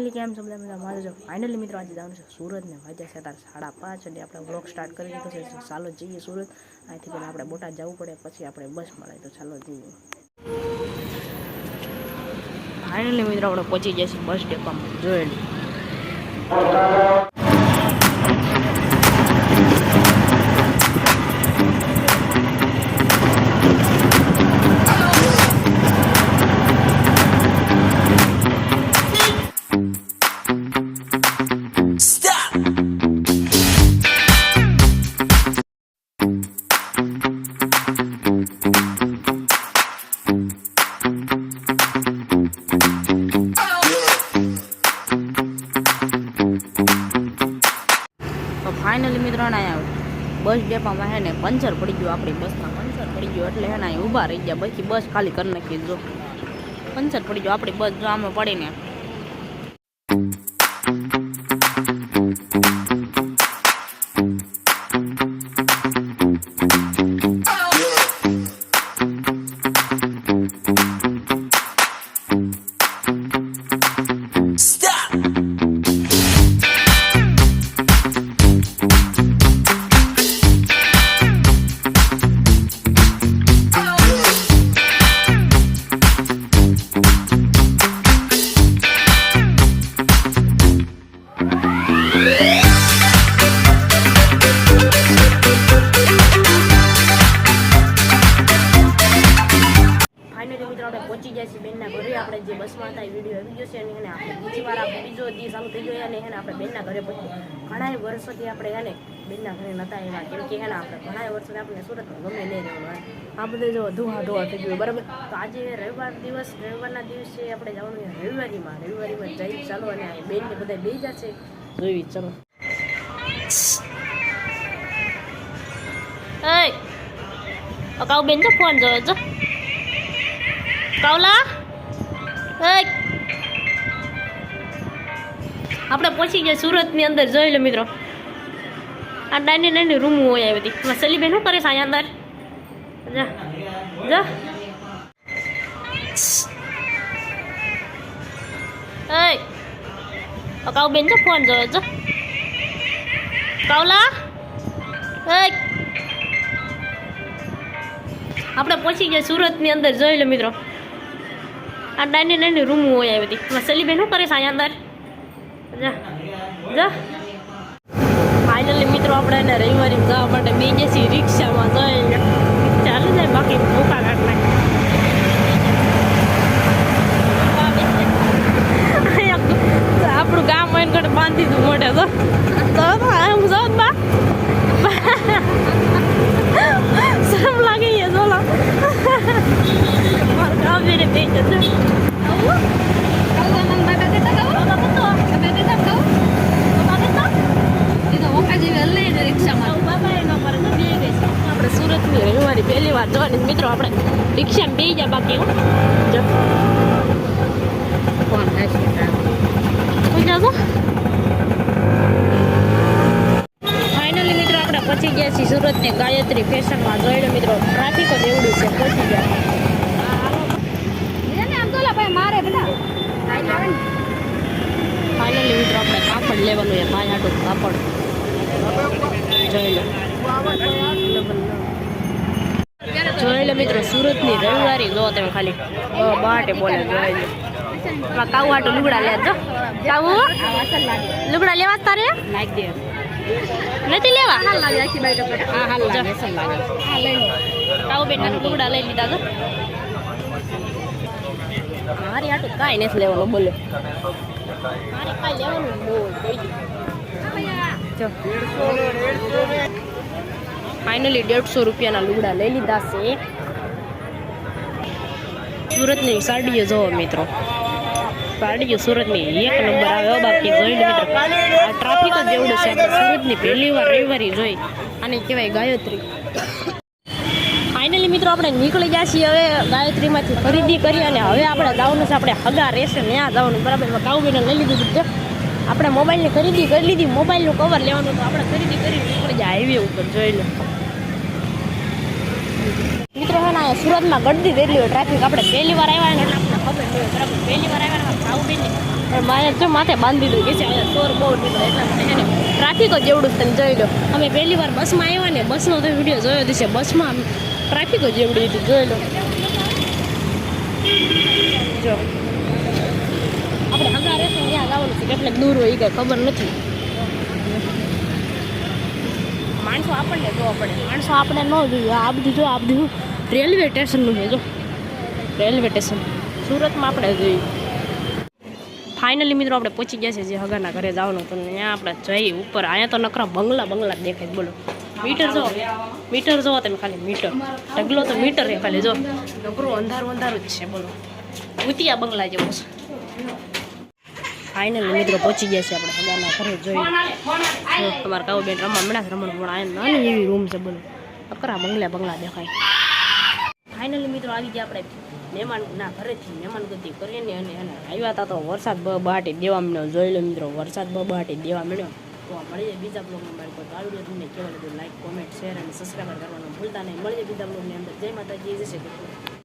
Finally કેમ છો બધા મારે જો ફાઇનલી મિત્રો આજે જવાનું છે સુરત ને વાગ્યા છે 5:30 અને આપણે વ્લોગ સ્ટાર્ટ કરી દીધો છે ચાલો જઈએ સુરત અહીંથી પહેલાં આપણે બોટાદ જવું પડે પછી આપણે બસ મળે તો ચાલો જઈએ ફાઇનલી મિત્રો આપણે પહોંચી ગયા છીએ બસ ડેપોમાં જોયેલું ફાઇનલી મિત્રો બસ ડેપામાં હે ને પંચર પડી ગયું આપણી બસમાં પંચર પડી ગયું એટલે હે ને ઊભા રહી ગયા બાકી બસ ખાલી કરી નાખી જો પંચર પડી ગયું આપણી બસ જો આમાં પડીને પહોંચી ગયા છીએ બેનના ઘરે આપણે જે બસમાં હતા એ વિડીયો આવી ગયો છે અને એને આપણે બીજી વાર આપણે બીજો દિવસ ચાલુ થઈ ગયો અને એને આપણે બેનના ઘરે પહોંચી ઘણા વર્ષોથી આપણે એને બેનના ઘરે નહોતા એવા કેમ કે એને આપણે ઘણા વર્ષોથી આપણે સુરતમાં ગમે નહીં રહેવાનું આ બધું જો ધુઆ થઈ ગયું બરાબર તો આજે રવિવારના દિવસે આપણે જવાનું રવિવારીમાં જઈ ચાલો અને બેનને બધા બે જશે જોઈ ચલો કાઉ બેન તો ફોન જોવે છો કાવલા આપણે પહોંચી ગયા સુરતની અંદર જોઈ લો મિત્રો આ નાની રૂમ હોય આવી હતી એમાં સલીબેન શું કરે છે અહીંયા અંદર જા કાઉ બેન તો ફોન જોવે છો કાવલા આપણે પહોંચી ગયા સુરતની અંદર જોઈ લો મિત્રો આ નાની રૂમ હોય આવી હતી એમાં સલીબેન શું કરે છે અહીંયા અંદર જા ફાઇનલી મિત્રો આપણે એને રવિવારે જવા માટે બે જઈએ રિક્ષામાં જોઈ ચાલુ જાય બાકી ભૂખા કાઢ નાખે આપણું ગામ હોય ને બાંધી દીધું મોઢે તો હું જાઉં બા શરમ લાગે છે જોલા મારું ગામ જઈને બે જશે આપણે સુરતની રવિવારી પહેલી વાર જવાની મિત્રો આપણે રિક્ષામાં બે ગયા બાકી ફાઇનલી મિત્રો આપણે પહોંચી ગયા છીએ સુરતની ગાયત્રી ફેશનમાં જોઈ લો મિત્રો ટ્રાફિક જ એવડું છે પહોંચી ગયા ફાઇનલી મિત્રો આપણે કાપડ લેવાનું છે ભાઈ હાટું કાપડ જોઈ લો મિત્રો સુરતની રવિવારી જો તમે ખાલી બાટે બોલે જોઈ લો કાઉ હાટું લુગડા લે જો કાઉ લુગડા લેવા તારે લાગ દે નથી લેવા કાઉ બેન લુગડા લઈ લીધા તો મારી હાટું કાંઈ નથી લેવાનું બોલે મારે કાંઈ લેવાનું ફાઇનલી 150 રૂપિયાના લુગડા લઈ લીધા છે સુરતની સાડીઓ જોવો મિત્રો સાડીઓ સુરતની એક નંબર આવે બાકી જોઈ લો મિત્રો આ ટ્રાફિક જ જેવડું છે આપણે સુરતની પહેલી વાર રવિવારી જોઈ આને કહેવાય ગાયત્રી ફાઇનલી મિત્રો આપણે નીકળી ગયા છીએ હવે ગાયત્રીમાંથી ખરીદી કરી અને હવે આપણે જવાનું છે આપણે હગા રહેશે ત્યાં જવાનું બરાબર કાઉબેને લઈ લીધું છે આપણે મોબાઈલની ખરીદી કરી લીધી મોબાઈલનું કવર લેવાનું તો આપણે ખરીદી કરી નીકળી જાય હાઈવે ઉપર જોઈ લો મિત્રો હે ને સુરતમાં ગળદી એટલી હોય ટ્રાફિક આપણે પહેલી વાર આવ્યા ને એટલે આપણને ખબર નહીં બરાબર પહેલી વાર આવ્યા કાઉબેન પણ મારે જો માથે બાંધી દીધું કે છે અહીંયા ચોર બહુ નીકળે એટલા માટે છે ને ટ્રાફિક જ જેવડું તમે જોઈ લો. અમે પહેલી વાર બસમાં આવ્યા ને બસનો તો વિડીયો જોયો છે બસમાં ટ્રાફિક જ જેવડી હતી જોઈ લો. જો આપણે હગા રહેશે ત્યાં જવાનું છે કેટલેક દૂર હોય એ કંઈ ખબર નથી. માણસો આપણને જોવા પડે માણસો આપણે ન જોઈએ. આ બધું જો આ બધું રેલવે સ્ટેશનનું છે જો રેલવે સ્ટેશન સુરતમાં આપણે જોઈએ. ફાઇનલી મિત્રો આપણે પહોંચી ગયા છે જે હગાના ઘરે જવાનું તો ત્યાં આપણે જઈએ ઉપર. અહીંયા તો નકરા બંગલા દેખાય બોલો. મીટર જો તમે ખાલી મીટર ઢગલો તો મીટર છે ખાલી જો નકરું અંધારું જ છે બોલો. ભૂતિયા બંગલા જેવો છે. ફાઇનલી મિત્રો પહોંચી ગયા છે આપણે હગાના ઘરે જોઈએ. તમારે કાવો બેન રમણ પણ આ નાની એવી રૂમ છે બોલો. નકરા બંગલા દેખાય. ફાઇનલી મિત્રો આવી ગયા આપણે મહેમાનના ઘરેથી મહેમાન ગતિ કરીને અને આવ્યા હતા તો વરસાદ બહાટી દેવા મળ્યો. જોઈ લો મિત્રો વરસાદ બહાટી દેવા મળ્યો. તો મળીએ બીજા બ્લોગમાં. મારે કોઈ ગાડું તમને કેવું લાઈક કોમેન્ટ શેર અને સબસ્ક્રાઈબર કરવાનું ભૂલતા નહીં. મળીએ બીજા બ્લોગની અંદર. જય માતાજી જય શ્રી કૃષ્ણ.